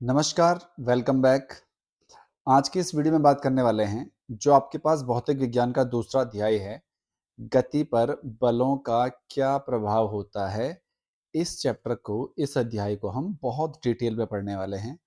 नमस्कार, welcome back. आज की इस वीडियो में बात करने वाले हैं, जो आपके पास भौतिक विज्ञान का दूसरा अध्याय है, गति पर बलों का क्या प्रभाव होता है। इस चैप्टर को, इस अध्याय को हम बहुत डिटेल में पढ़ने वाले हैं।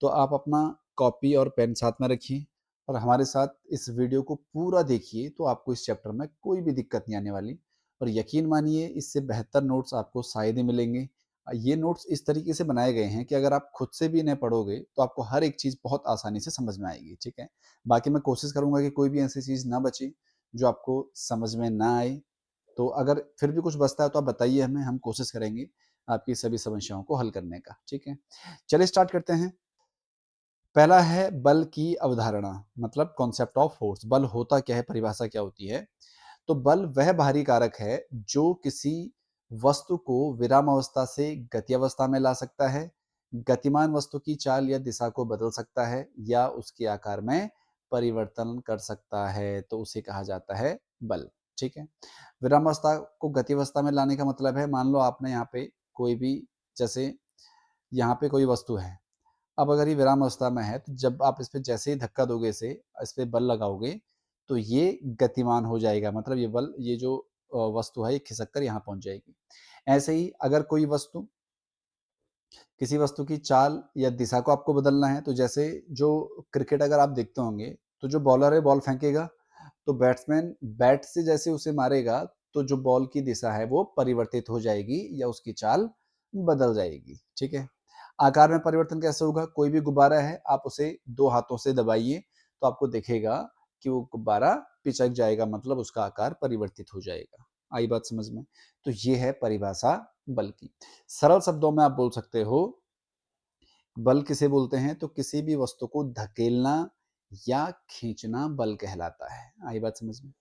तो आप अपना कॉपी और पेन साथ में रखिए और हमारे साथ इस वीडियो को पूरा देखिए, तो आपको इस चैप्टर में कोई भी दिक्कत नहीं आने वाली। और यकीन मानिए, इससे बेहतर नोट्स आपको शायद ही मिलेंगे। ये नोट्स इस तरीके से बनाए गए हैं कि अगर आप खुद से भी इन्हें पढ़ोगे तो आपको हर एक चीज़ बहुत आसानी से समझ में आएगी। ठीक है, बाकी मैं कोशिश करूंगा कि कोई भी ऐसी चीज़ ना बचे जो आपको समझ में ना आए। तो अगर फिर भी कुछ बचता है तो आप बताइए हमें, हम कोशिश करेंगे आपकी सभी समस्याओं को हल करने का। ठीक है, चलिए स्टार्ट करते हैं। पहला है बल की अवधारणा, मतलब कॉन्सेप्ट ऑफ फोर्स। बल होता क्या है, परिभाषा क्या होती है। तो बल वह बाहरी कारक है जो किसी वस्तु को विराम अवस्था से गति अवस्था में ला सकता है, गतिमान वस्तु की चाल या दिशा को बदल सकता है या उसके आकार में परिवर्तन कर सकता है, तो उसे कहा जाता है बल। ठीक है, विराम अवस्था को गति अवस्था में लाने का मतलब है, मान लो आपने यहाँ पे कोई भी, जैसे यहाँ पे कोई वस्तु है। अब अगर ये विराम अवस्था में है तो जब आप इस पे जैसे ही धक्का दोगे, इसे इस पे बल लगाओगे, तो ये गतिमान हो जाएगा। मतलब ये बल, ये जो वस्तु है, ये खिसक कर यहाँ पहुंच जाएगी। ऐसे ही अगर कोई वस्तु, किसी वस्तु की चाल या दिशा को आपको बदलना है, तो जैसे जो क्रिकेट अगर आप देखते होंगे, तो जो बॉलर है बॉल फेंकेगा, तो बैट्समैन बैट से जैसे उसे मारेगा, तो जो बॉल की दिशा है वो परिवर्तित हो जाएगी या उसकी चाल बदल जाएगी। ठीक है, आकार में परिवर्तन कैसे होगा। कोई भी गुब्बारा है, आप उसे दो हाथों से दबाइए तो आपको दिखेगा कि वो गुब्बारा पिचक जाएगा, मतलब उसका आकार परिवर्तित हो जाएगा। आई बात समझ में। तो ये है परिभाषा बल की। सरल शब्दों में आप बोल सकते हो, बल किसे बोलते हैं, तो किसी भी वस्तु को धकेलना या खींचना बल कहलाता है। आई बात समझ में।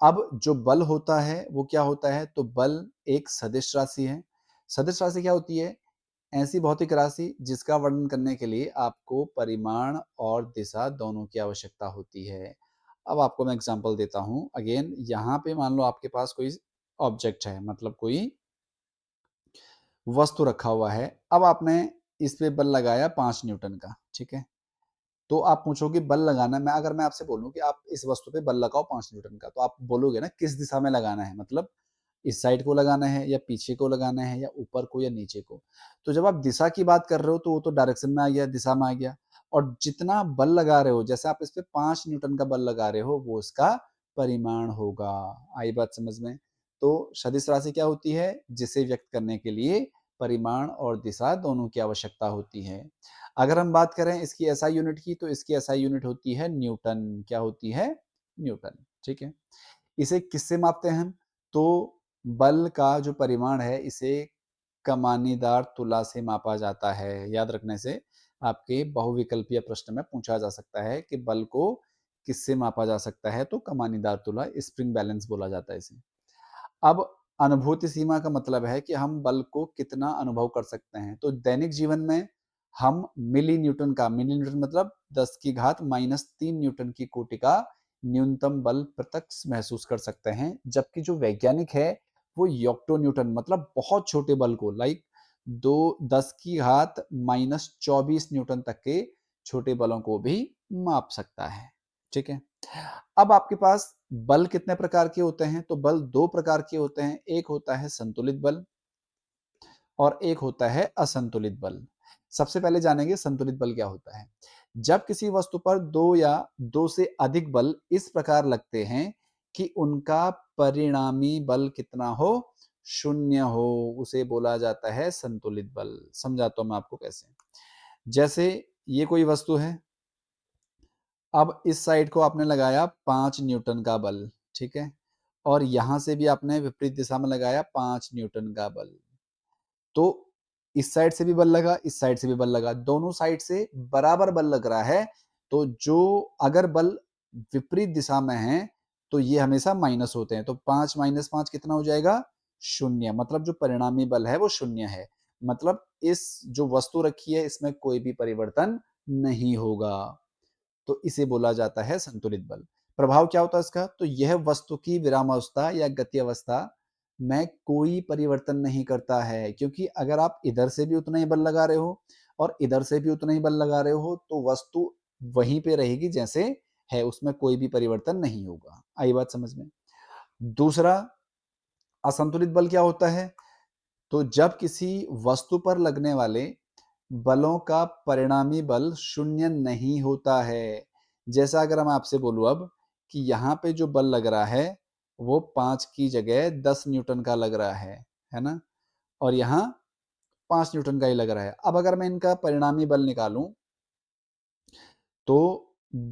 अब जो बल होता है वो क्या होता है, तो बल एक सदिश राशि है। सदिश राशि क्या होती है, ऐसी भौतिक राशि जिसका वर्णन करने के लिए आपको परिमाण और दिशा दोनों की आवश्यकता होती है। अब आपको मैं एग्जांपल देता हूं। अगेन, यहाँ पे मान लो आपके पास कोई ऑब्जेक्ट है, मतलब कोई वस्तु रखा हुआ है। अब आपने इस पे बल लगाया 5 न्यूटन का। ठीक है, तो आप पूछोगे बल लगाना, अगर मैं आपसे बोलूं कि आप इस वस्तु पे बल लगाओ 5 न्यूटन का, तो आप बोलोगे ना किस दिशा में लगाना है, मतलब इस साइड को लगाना है या पीछे को लगाना है या ऊपर को या नीचे को। तो जब आप दिशा की बात कर रहे हो तो वो तो डायरेक्शन में आ गया, दिशा में आ गया। और जितना बल लगा रहे हो, जैसे आप इस पे 5 न्यूटन का बल लगा रहे हो, वो इसका परिमाण होगा। आई बात समझ में। तो सदिश राशि क्या होती है, जिसे व्यक्त करने के लिए परिमाण और दिशा दोनों की आवश्यकता होती है। अगर हम बात करें इसकी एसआई यूनिट की, तो इसकी एसआई यूनिट होती है न्यूटन। क्या होती है, न्यूटन। ठीक है, इसे किससे मापते हैं हम, तो बल का जो परिमाण है इसे कमानीदार तुला से मापा जाता है। याद रखने से आपके बहुविकल्पीय प्रश्न में पूछा जा सकता है कि बल को किससे मापा जा सकता है, तो कमानीदार तुला, स्प्रिंग बैलेंस बोला जाता है इसे। अब अनुभूति सीमा का मतलब है कि हम बल को कितना अनुभव कर सकते हैं। तो दैनिक जीवन में हम मिली न्यूटन का, मिली न्यूटन मतलब 10⁻³ न्यूटन की कोटि का न्यूनतम बल प्रत्यक्ष महसूस कर सकते हैं। जबकि जो वैज्ञानिक है वो योक्टो न्यूटन, मतलब बहुत छोटे बल को, लाइक 10⁻²⁻ न्यूटन तक के छोटे बलों को भी माप सकता है। ठीक है, अब आपके पास बल कितने प्रकार के होते हैं, तो बल दो प्रकार के होते हैं। एक होता है संतुलित बल और एक होता है असंतुलित बल। सबसे पहले जानेंगे संतुलित बल क्या होता है। जब किसी वस्तु पर दो या दो से अधिक बल इस प्रकार लगते हैं कि उनका परिणामी बल कितना हो, शून्य हो, उसे बोला जाता है संतुलित बल। समझाता हूं मैं आपको कैसे। जैसे ये कोई वस्तु है, अब इस साइड को आपने लगाया 5 न्यूटन का बल। ठीक है, और यहां से भी आपने विपरीत दिशा में लगाया 5 न्यूटन का बल। तो इस साइड से भी बल लगा, इस साइड से भी बल लगा, दोनों साइड से बराबर बल लग रहा है। तो जो, अगर बल विपरीत दिशा में है तो ये हमेशा माइनस होते हैं। तो 5 - 5 कितना हो जाएगा, शून्य। मतलब जो परिणामी बल है वो शून्य है। मतलब इस जो वस्तु रखी है इसमें कोई भी परिवर्तन नहीं होगा। तो इसे बोला जाता है संतुलित बल। प्रभाव क्या होता है इसका, तो यह वस्तु की विरामावस्था या गति अवस्था में कोई परिवर्तन नहीं करता है। क्योंकि अगर आप इधर से भी उतना ही बल लगा रहे हो और इधर से भी उतना ही बल लगा रहे हो तो वस्तु वहीं पे रहेगी जैसे है, उसमें कोई भी परिवर्तन नहीं होगा। आई बात समझ में? दूसरा असंतुलित बल क्या होता है? तो जब किसी वस्तु पर लगने वाले बलों का परिणामी बल शून्य नहीं होता है। जैसा अगर मैं आपसे बोलूं अब कि यहाँ पे जो बल लग रहा है वो 5 की जगह 10 न्यूटन का लग रहा है ना? और यहाँ 5 न्यूटन का ही लग रहा है। अब अगर मैं इनका परिणामी बल निकालूं तो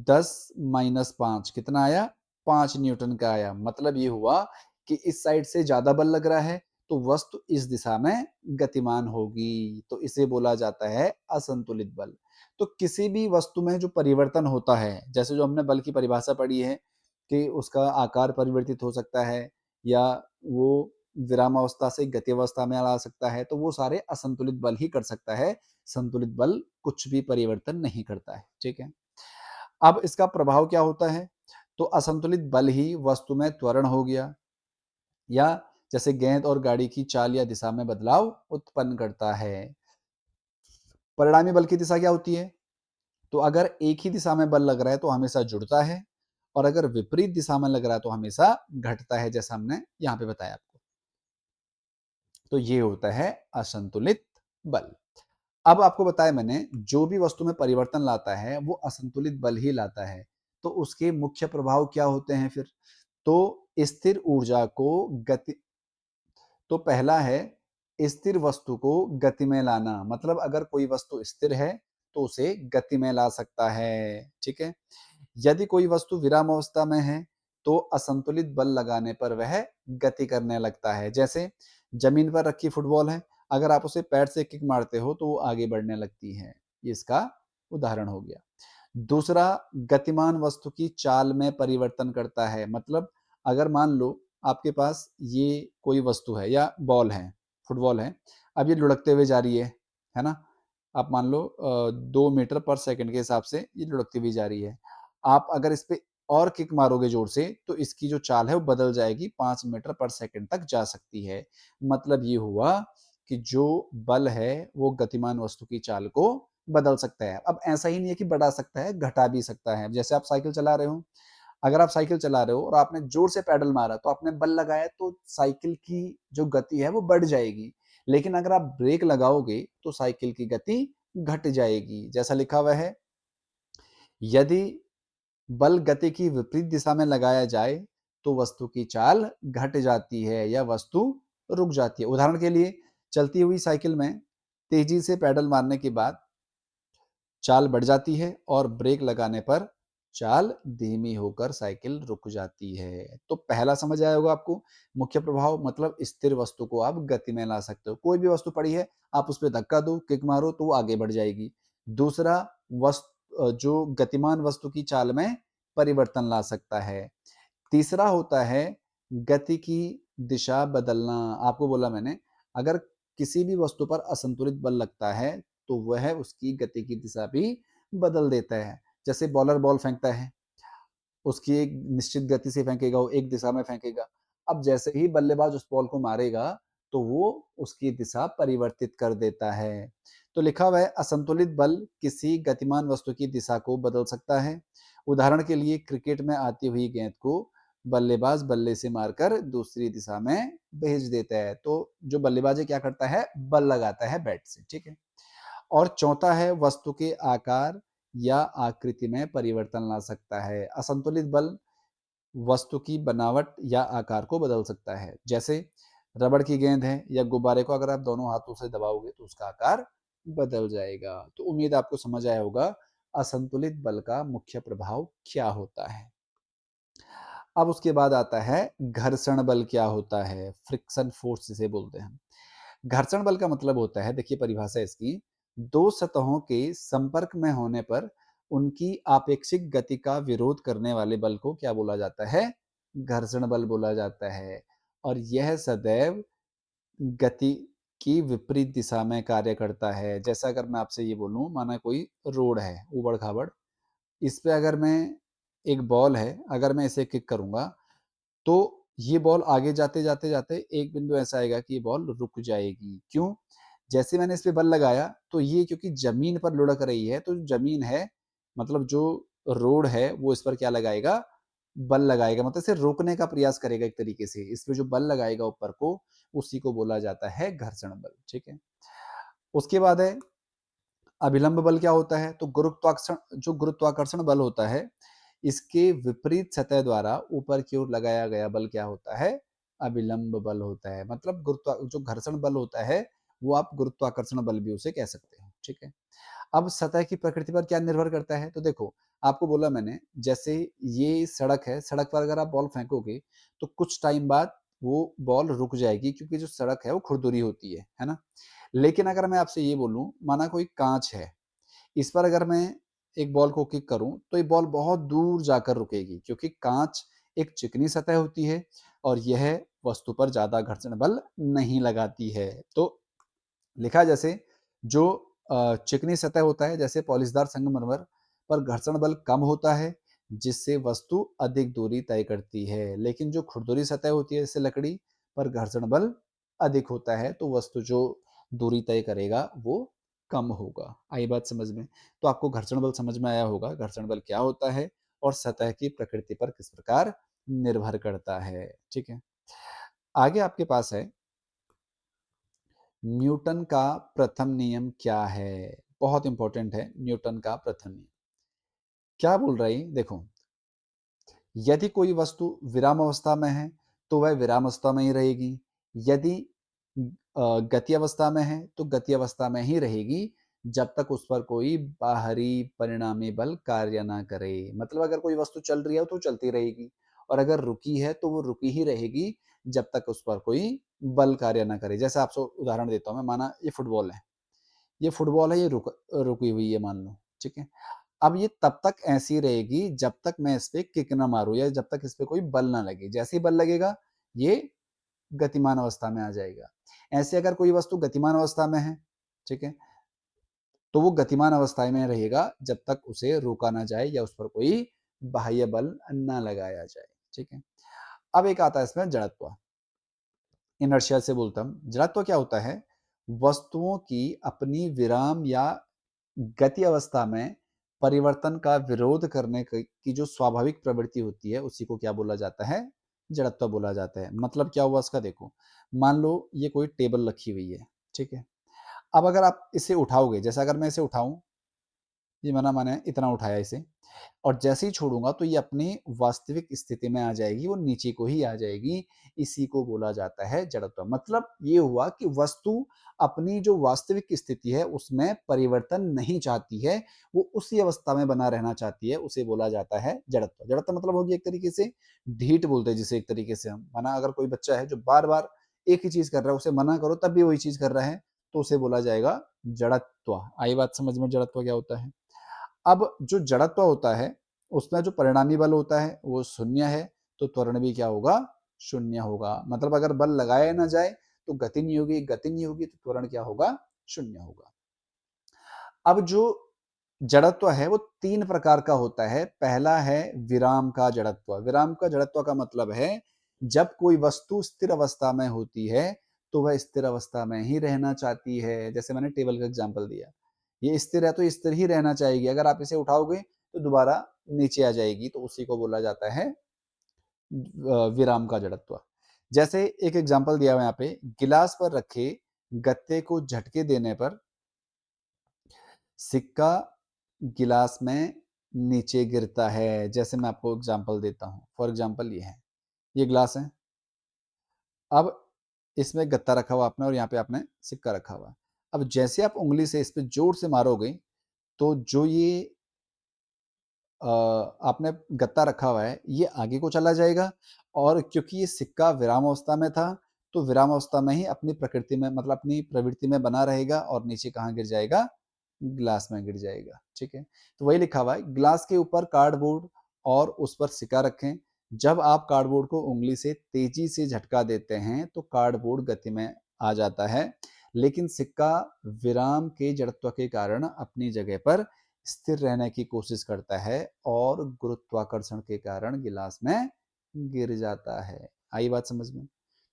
10 माइनस 5 कितना आया? 5 न्यूटन का आया। मतलब ये हुआ कि इस साइड से ज्यादा बल लग रहा है तो वस्तु इस दिशा में गतिमान होगी, तो इसे बोला जाता है असंतुलित बल। तो किसी भी वस्तु में जो परिवर्तन होता है, जैसे जो हमने बल की परिभाषा पढ़ी है कि उसका आकार परिवर्तित हो सकता है या वो विरामावस्था से गति अवस्था में आ सकता है, तो वो सारे असंतुलित बल ही कर सकता है। संतुलित बल कुछ भी परिवर्तन नहीं करता है। ठीक है, अब इसका प्रभाव क्या होता है? तो असंतुलित बल ही वस्तु में त्वरण हो गया या जैसे गेंद और गाड़ी की चाल या दिशा में बदलाव उत्पन्न करता है। परिणामी बल की दिशा क्या होती है? तो अगर एक ही दिशा में बल लग रहा है तो हमेशा जुड़ता है और अगर विपरीत दिशा में लग रहा है तो हमेशा घटता है, जैसा हमने यहाँ पे बताया आपको। तो ये होता है असंतुलित बल। अब आपको बताया मैंने, जो भी वस्तु में परिवर्तन लाता है वो असंतुलित बल ही लाता है। तो उसके मुख्य प्रभाव क्या होते हैं फिर? तो स्थिर ऊर्जा को गति तो पहला है स्थिर वस्तु को गति में लाना, मतलब अगर कोई वस्तु स्थिर है तो उसे गति में ला सकता है। ठीक है, यदि कोई वस्तु विरामावस्था में है तो असंतुलित बल लगाने पर वह गति करने लगता है। जैसे जमीन पर रखी फुटबॉल है, अगर आप उसे पैर से किक मारते हो तो वो आगे बढ़ने लगती है। ये इसका उदाहरण हो गया। दूसरा, गतिमान वस्तु की चाल में परिवर्तन करता है। मतलब अगर मान लो आपके पास ये कोई वस्तु है या बॉल है, फुटबॉल है, अब ये लुढ़कते हुए जा रही है ना? आप मान लो 2 मीटर पर सेकंड के हिसाब से ये लुढ़कती हुई जा रही है। आप अगर इस पे और किक मारोगे जोर से तो इसकी जो चाल है वो बदल जाएगी, 5 मीटर पर सेकंड तक जा सकती है। मतलब ये हुआ कि जो बल है वो गतिमान वस्तु की चाल को बदल सकता है। अब ऐसा ही नहीं है कि बढ़ा सकता है, घटा भी सकता है। जैसे आप साइकिल चला रहे हो, अगर आप साइकिल चला रहे हो और आपने जोर से पैडल मारा तो आपने बल लगाया तो साइकिल की जो गति है वो बढ़ जाएगी। लेकिन अगर आप ब्रेक लगाओगे तो साइकिल की गति घट जाएगी। जैसा लिखा हुआ है, यदि बल गति की विपरीत दिशा में लगाया जाए तो वस्तु की चाल घट जाती है या वस्तु रुक जाती है। उदाहरण के लिए, चलती हुई साइकिल में तेजी से पैडल मारने के बाद चाल बढ़ जाती है और ब्रेक लगाने पर चाल धीमी होकर साइकिल रुक जाती है। तो पहला समझ आया होगा आपको, मुख्य प्रभाव मतलब स्थिर वस्तु को आप गति में ला सकते हो। कोई भी वस्तु पड़ी है, आप उस पर धक्का दो, किक मारो तो वो आगे बढ़ जाएगी। दूसरा, जो गतिमान वस्तु की चाल में परिवर्तन ला सकता है। तीसरा होता है गति की दिशा बदलना। आपको बोला मैंने, अगर किसी भी वस्तु पर असंतुलित बल लगता है तो वह उसकी गति की दिशा भी बदल देता है। जैसे बॉलर बॉल फेंकता है, उसकी एक निश्चित गति से फेंकेगा, वो एक दिशा में फेंकेगा। अब जैसे ही बल्लेबाज उस बॉल को मारेगा तो वो उसकी दिशा परिवर्तित कर देता है। तो लिखा हुआ है, असंतुलित बल किसी गतिमान वस्तु की दिशा को बदल सकता है। उदाहरण के लिए क्रिकेट में आती हुई गेंद को बल्लेबाज बल्ले से मारकर दूसरी दिशा में भेज देता है। तो जो बल्लेबाज है क्या करता है? बल लगाता है बैट से। ठीक है, और चौथा है वस्तु के आकार या आकृति में परिवर्तन ला सकता है। असंतुलित बल वस्तु की बनावट या आकार को बदल सकता है। जैसे रबड़ की गेंद है या गुब्बारे को अगर आप दोनों हाथों से दबाओगे तो उसका आकार बदल जाएगा। तो उम्मीद आपको समझ आया होगा असंतुलित बल का मुख्य प्रभाव क्या होता है। अब उसके बाद आता है घर्षण बल क्या होता है, फ्रिक्शन फोर्स जिसे बोलते हैं। घर्षण बल का मतलब होता है, देखिए परिभाषा इसकी, दो सतहों के संपर्क में होने पर उनकी आपेक्षिक गति का विरोध करने वाले बल को क्या बोला जाता है? घर्षण बल बोला जाता है। और यह सदैव गति की विपरीत दिशा में कार्य करता है। जैसा अगर मैं आपसे ये बोलूं, माना कोई रोड है उबड़ खाबड़, इस पे अगर मैं, एक बॉल है, अगर मैं इसे किक करूंगा तो ये बॉल आगे जाते जाते जाते एक बिंदु ऐसा आएगा कि ये बॉल रुक जाएगी। क्यों? जैसे मैंने इस पे बल लगाया तो ये क्योंकि ज़मीन पर लुढ़क रही है, तो ज़मीन है मतलब जो रोड है वो इस पर क्या लगाएगा, बल लगाएगा, मतलब इसे रोकने का प्रयास करेगा एक तरीके से। इस पे जो बल लगाएगा ऊपर को, उसी को बोला जाता है घर्षण बल, ठीक है। उसके बाद है अभिलंब बल। क्या होता है? तो गुरुत्वाकर्षण बल होता है, इसके विपरीत सतह द्वारा ऊपर की ओर लगाया गया बल क्या होता है? अभिलंब बल होता है। मतलब जो घर्षण बल होता है वो आप गुरुत्वाकर्षण बल भी उसे कह सकते हो, ठीक है। अब सतह की प्रकृति पर क्या निर्भर करता है? तो देखो, आपको बोला मैंने, जैसे ये सड़क है, सड़क पर अगर आप बॉल फेंकोगे तो कुछ टाइम बाद वो बॉल रुक जाएगी, क्योंकि जो सड़क है वो खुरदुरी होती है ना। लेकिन अगर मैं आपसे ये बोलूं, माना कोई कांच है, इस पर अगर मैं एक बॉल को किक करूं तो ये बॉल बहुत दूर जाकर रुकेगी, क्योंकि कांच एक चिकनी सतह होती है और यह वस्तु पर ज्यादा घर्षण बल नहीं लगाती है। तो लिखा जैसे, जो चिकनी सतह होता है जैसे पॉलिशदार संगमरमर पर घर्षण बल कम होता है, जिससे वस्तु अधिक दूरी तय करती है। लेकिन जो खुरदुरी सतह होती है जैसे लकड़ी पर घर्षण बल अधिक होता है, तो वस्तु जो दूरी तय करेगा वो कम होगा। आई बात समझ में? तो आपको घर्षण बल समझ में आया होगा, घर्षण बल क्या होता है और सतह की प्रकृति पर किस प्रकार निर्भर करता है, ठीक है। आगे आपके पास है न्यूटन का प्रथम नियम क्या है? बहुत इंपॉर्टेंट है न्यूटन का प्रथम नियम। क्या बोल रहा है? देखो, यदि कोई वस्तु विराम अवस्था में है तो वह विराम अवस्था में ही रहेगी। यदि गति अवस्था में है तो गति अवस्था में ही रहेगी, जब तक उस पर कोई बाहरी परिणामी बल कार्य ना करे। मतलब अगर कोई वस्तु चल रही है तो चलती रहेगी, और अगर रुकी है तो वो रुकी ही रहेगी जब तक उस पर कोई बल कार्य ना करे। जैसे आपसे उदाहरण देता हूँ मैं, माना ये फुटबॉल है, ये रुकी हुई है मान लो, ठीक है। अब ये तब तक ऐसी रहेगी जब तक मैं इस पे किक ना मारूं, या जब तक इस पे कोई बल ना लगे। जैसे ही बल लगेगा ये गतिमान अवस्था में आ जाएगा। ऐसे अगर कोई वस्तु गतिमान अवस्था में है, ठीक है, तो वो गतिमान अवस्था में रहेगा जब तक उसे रोका ना जाए या उस पर कोई बाह्य बल ना लगाया जाए, ठीक है। अब एक आता है इसमें जड़त्व। इनर्शिया से बोलता हूं। जड़त्व क्या होता है? वस्तुओं की अपनी विराम या गति अवस्था में परिवर्तन का विरोध करने की जो स्वाभाविक प्रवृत्ति होती है, उसी को क्या बोला जाता है? जड़त्व बोला जाता है। मतलब क्या हुआ इसका? देखो, मान लो ये कोई टेबल रखी हुई है, ठीक है। अब अगर आप इसे उठाओगे, जैसे अगर मैं इसे उठाऊं, ये मैंने इतना उठाया इसे, और जैसे ही छोड़ूंगा तो ये अपनी वास्तविक स्थिति में आ जाएगी, वो नीचे को ही आ जाएगी। इसी को बोला जाता है जड़त्व। मतलब ये हुआ कि वस्तु अपनी जो वास्तविक स्थिति है उसमें परिवर्तन नहीं चाहती है, वो उसी अवस्था में बना रहना चाहती है, उसे बोला जाता है जड़त्व। जड़त्व मतलब होगी एक तरीके से ढीठ बोलते हैं जिसे, एक तरीके से हम, माना अगर कोई बच्चा है जो बार बार एक ही चीज कर रहा है, उसे मना करो तब भी वही चीज कर रहा है, तो उसे बोला जाएगा जड़त्व। आई बात समझ में? जड़त्व क्या होता है? अब जो जड़त्व होता है उसमें जो परिणामी बल होता है वो शून्य है, तो त्वरण भी क्या होगा? शून्य होगा। मतलब अगर बल लगाया ना जाए तो गति नहीं होगी, गति नहीं होगी तो त्वरण क्या होगा? शून्य होगा। अब जो जड़त्व है वो तीन प्रकार का होता है। पहला है विराम का जड़त्व। विराम का जड़त्व का मतलब है जब कोई वस्तु स्थिर अवस्था में होती है तो वह स्थिर अवस्था में ही रहना चाहती है। जैसे मैंने टेबल का एग्जांपल दिया, ये स्थिर है तो स्थिर ही रहना चाहेगी, अगर आप इसे उठाओगे तो दोबारा नीचे आ जाएगी, तो उसी को बोला जाता है विराम का जड़त्व। जैसे एक एग्जांपल दिया हुआ यहाँ पे, गिलास पर रखे गत्ते को झटके देने पर सिक्का गिलास में नीचे गिरता है। जैसे मैं आपको एग्जांपल देता हूँ, फॉर एग्जांपल ये है, ये गिलास है, अब इसमें गत्ता रखा हुआ आपने और यहाँ पे आपने सिक्का रखा हुआ। अब जैसे आप उंगली से इस पे जोर से मारोगे तो जो ये आपने गत्ता रखा हुआ है ये आगे को चला जाएगा, और क्योंकि ये सिक्का विराम अवस्था में था तो विराम अवस्था में ही अपनी प्रकृति में, मतलब अपनी प्रवृत्ति में बना रहेगा, और नीचे कहाँ गिर जाएगा? ग्लास में गिर जाएगा, ठीक है। तो वही लिखा हुआ है, ग्लास के ऊपर कार्डबोर्ड और उस पर सिक्का रखें। जब आप कार्डबोर्ड को उंगली से तेजी से झटका देते हैं तो कार्डबोर्ड गति में आ जाता है, लेकिन सिक्का विराम के जड़त्व के कारण अपनी जगह पर स्थिर रहने की कोशिश करता है और गुरुत्वाकर्षण के कारण गिलास में गिर जाता है। आई बात समझ में?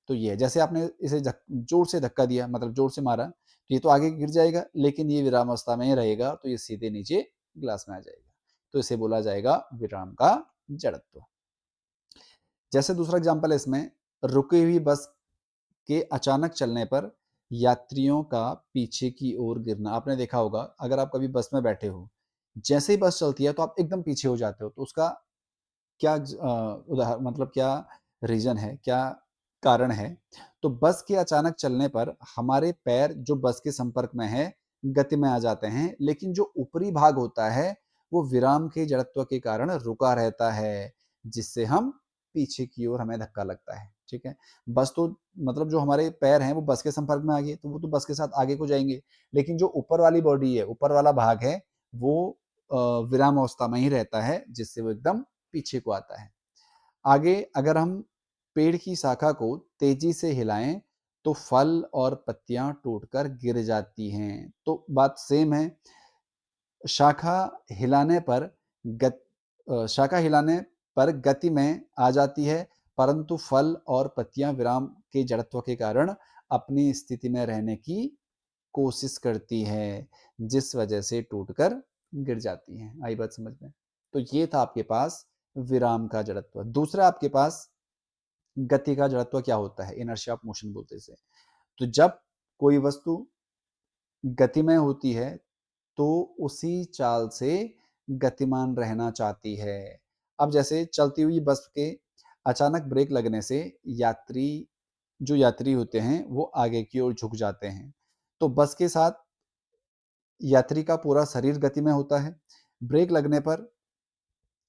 तो ये है, जैसे आपने इसे जोर से धक्का दिया, मतलब जोर से मारा, तो ये तो आगे गिर जाएगा, लेकिन ये विरामावस्था में ही रहेगा, तो ये सीधे नीचे ग्लास में आ जाएगा। तो इसे बोला जाएगा विराम का जड़त्व। जैसे दूसरा एग्जाम्पल है इसमें, रुकी हुई बस के अचानक चलने पर यात्रियों का पीछे की ओर गिरना। आपने देखा होगा, अगर आप कभी बस में बैठे हो, जैसे ही बस चलती है तो आप एकदम पीछे हो जाते हो, तो उसका क्या उदाहरण, मतलब क्या रीजन है, क्या कारण है? तो बस के अचानक चलने पर हमारे पैर जो बस के संपर्क में है गति में आ जाते हैं, लेकिन जो ऊपरी भाग होता है वो विराम के जड़त्व के कारण रुका रहता है, जिससे हम पीछे की ओर हमें धक्का लगता है। ठीक है, बस तो मतलब जो हमारे पैर हैं वो बस के संपर्क में आ गए तो वो तो बस के साथ आगे को जाएंगे, लेकिन जो ऊपर वाली बॉडी है, ऊपर वाला भाग है, वो विराम अवस्था में ही रहता है, जिससे वो एकदम पीछे को आता है। आगे अगर हम पेड़ की शाखा को तेजी से हिलाएं तो फल और पत्तियां टूटकर गिर जाती हैं। तो बात सेम है, शाखा हिलाने पर शाखा हिलाने पर गति में आ जाती है, परंतु फल और पत्तियां विराम के जड़त्व के कारण अपनी स्थिति में रहने की कोशिश करती है, जिस वजह से टूटकर गिर जाती हैं। आई बात समझ में? तो ये था आपके पास विराम का जड़त्व। दूसरा आपके पास गति का जड़त्व क्या होता है, इनर्शिया ऑफ मोशन बोलते हैं इसे। तो जब कोई वस्तु गति में होती है तो उसी चाल से गतिमान रहना चाहती है। अब जैसे चलती हुई बस के अचानक ब्रेक लगने से यात्री जो यात्री होते हैं वो आगे की ओर झुक जाते हैं, तो बस के साथ यात्री का पूरा शरीर गति में होता है। ब्रेक लगने पर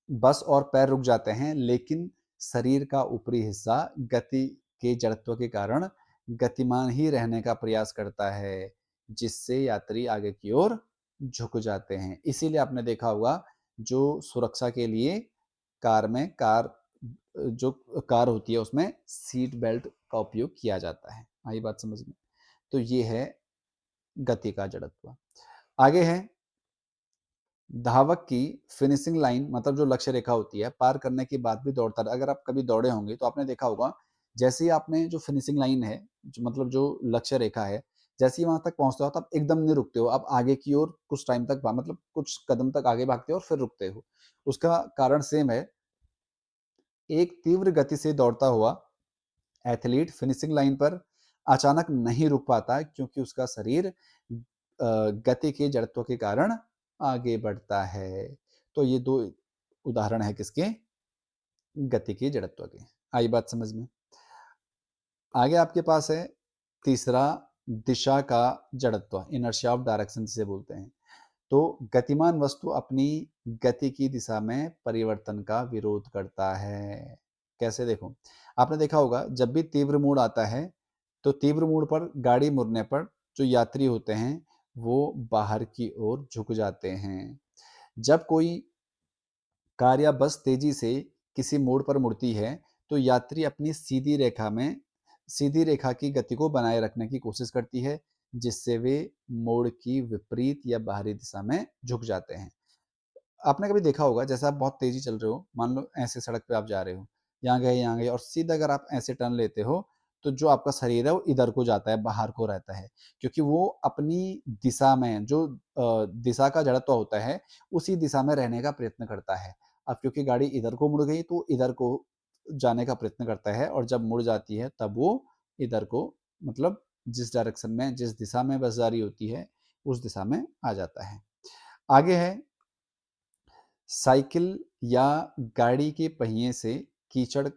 बस और पैर रुक जाते हैं, लेकिन शरीर का ऊपरी हिस्सा गति के जड़त्व के कारण गतिमान ही रहने का प्रयास करता है, जिससे यात्री आगे की ओर झुक जाते हैं। इसीलिए आपने देखा होगा, जो सुरक्षा के लिए जो कार होती है उसमें सीट बेल्ट का उपयोग किया जाता है। आई बात समझ में? तो ये है गति का जड़त्व। आगे है धावक की फिनिशिंग लाइन, मतलब जो लक्ष्य रेखा होती है पार करने के बाद भी दौड़ता रहे। अगर आप कभी दौड़े होंगे तो आपने देखा होगा, जैसे ही आपने जो फिनिशिंग लाइन है, जो मतलब जो लक्ष्य रेखा है, जैसे ही वहां तक पहुंचते हो तो आप एकदम नहीं रुकते हो, आप आगे की ओर कुछ टाइम तक मतलब कुछ कदम तक आगे भागते हो और फिर रुकते हो। उसका कारण सेम है, एक तीव्र गति से दौड़ता हुआ एथलीट फिनिशिंग लाइन पर अचानक नहीं रुक पाता, क्योंकि उसका शरीर गति के जड़त्व के कारण आगे बढ़ता है। तो ये दो उदाहरण है किसके, गति के जड़त्व के। आई बात समझ में? आगे आपके पास है तीसरा, दिशा का जड़त्व, इनर्शिया ऑफ डायरेक्शन जिसे बोलते हैं। तो गतिमान वस्तु अपनी गति की दिशा में परिवर्तन का विरोध करता है। कैसे? देखो, आपने देखा होगा जब भी तीव्र मोड़ आता है तो तीव्र मोड़ पर गाड़ी मुड़ने पर जो यात्री होते हैं वो बाहर की ओर झुक जाते हैं। जब कोई कार या बस तेजी से किसी मोड़ पर मुड़ती है तो यात्री अपनी सीधी रेखा की गति को बनाए रखने की कोशिश करती है, जिससे वे मोड़ की विपरीत या बाहरी दिशा में झुक जाते हैं। आपने कभी देखा होगा, जैसे आप बहुत तेजी चल रहे हो, मान लो ऐसे सड़क पे आप जा रहे हो, यहाँ गए और सीधा अगर आप ऐसे टर्न लेते हो तो जो आपका शरीर है वो इधर को जाता है, बाहर को रहता है, क्योंकि वो अपनी दिशा में जो दिशा का जड़त्व होता है उसी दिशा में रहने का प्रयत्न करता है। अब क्योंकि गाड़ी इधर को मुड़ गई तो इधर को जाने का प्रयत्न करता है, और जब मुड़ जाती है तब वो इधर को, मतलब जिस डायरेक्शन में, जिस दिशा में बस जा रही होती है उस दिशा में आ जाता है। आगे है साइकिल या गाड़ी के पहिए से कीचड़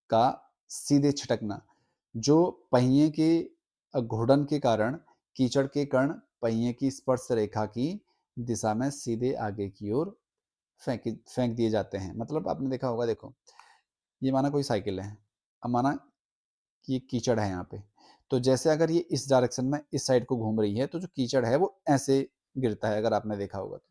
का सीधे छिटकना। जो पहिए के घूर्णन के कारण कीचड़ के कण पहिए की स्पर्श रेखा की दिशा में सीधे आगे की ओर फेंक दिए जाते हैं। मतलब आपने देखा होगा, देखो ये माना कोई साइकिल है, अब माना कि कीचड़ है यहाँ पे, तो जैसे अगर ये इस डायरेक्शन में इस साइड को घूम रही है तो जो कीचड़ है वो ऐसे गिरता है, अगर आपने देखा होगा तो।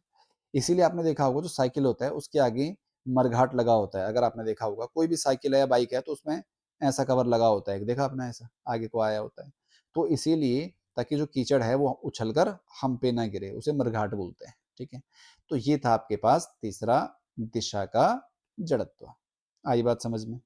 इसीलिए आपने देखा होगा जो साइकिल होता है उसके आगे मरघाट लगा होता है, अगर आपने देखा होगा कोई भी साइकिल है या बाइक है तो उसमें ऐसा कवर लगा होता है, देखा आपने ऐसा आगे को आया होता है। तो इसीलिए ताकि जो कीचड़ है वो उछलकर हम पे ना गिरे, उसे मरघाट बोलते हैं। ठीक है, तो ये था आपके पास तीसरा, दिशा का जड़त्व। आई बात समझ में?